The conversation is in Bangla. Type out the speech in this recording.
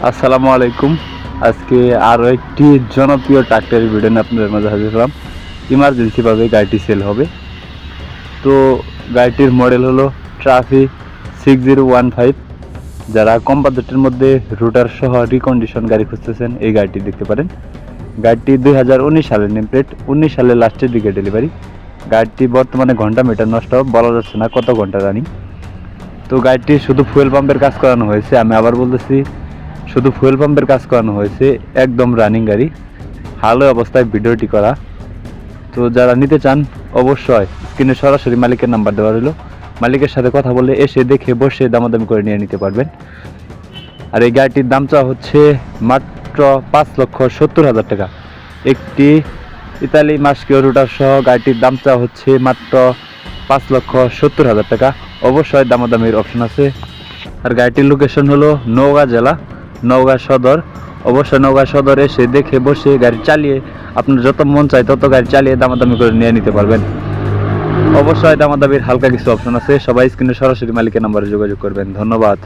আসসালামু আলাইকুম। আজকে আরও একটি জনপ্রিয় ট্রাক্টরের ভিডিও নিয়ে আপনাদের মাঝে হাজির হলাম। ইমার্জেন্সিভাবে গাড়িটি সেল হবে। তো গাড়িটির মডেল হলো ট্রাফি 6015। যারা কম বাজেটের মধ্যে রুটার সহ রিকন্ডিশন গাড়ি খুঁজতেছেন এই গাড়িটি দেখতে পারেন। গাড়িটি 2019 সালের নেম প্লেট, 19 সালের লাস্টের দিকে ডেলিভারি। গাড়িটি বর্তমানে ঘন্টা মিটার নষ্ট, বলা যাচ্ছে না কত ঘন্টা রানিং। তো গাড়িটি শুধু ফুয়েল পাম্পের কাজ করানো হয়েছে, আমি আবার বলতেছি শুধু ফুয়েল পাম্পের কাজ করানো হয়েছে, একদম রানিং গাড়ি, হালো অবস্থায় ভিডিওটি করা। তো যারা নিতে চান অবশ্যই স্ক্রিনে সরাসরি মালিকের নাম্বার দেওয়া রইল, মালিকের সাথে কথা বলে এসে দেখে বসে দামাদামি করে নিয়ে নিতে পারবেন। আর এই গাড়িটির দাম চাওয়া হচ্ছে মাত্র 5,70,000 টাকা। একটি ইতালি মাস্কিও রুটার সহ গাড়িটির দাম চাওয়া হচ্ছে মাত্র 5,70,000 টাকা। অবশ্যই দামাদামির অপশন আছে। আর গাড়িটির লোকেশন হলো নওগাঁ জেলা, নওগাঁ সদর। অবশ্যই নওগাঁ সদরে এসে দেখে বসে গাড়ি চালিয়ে আপনার যত মন চায় তত গাড়ি চালিয়ে দামাদামি করে নিয়ে নিতে পারবেন। অবশ্যই দামাদামির হালকা কিছু অপশন আছে। সবাই স্ক্রিনে সরাসরি মালিকের নাম্বারে যোগাযোগ করবেন। ধন্যবাদ।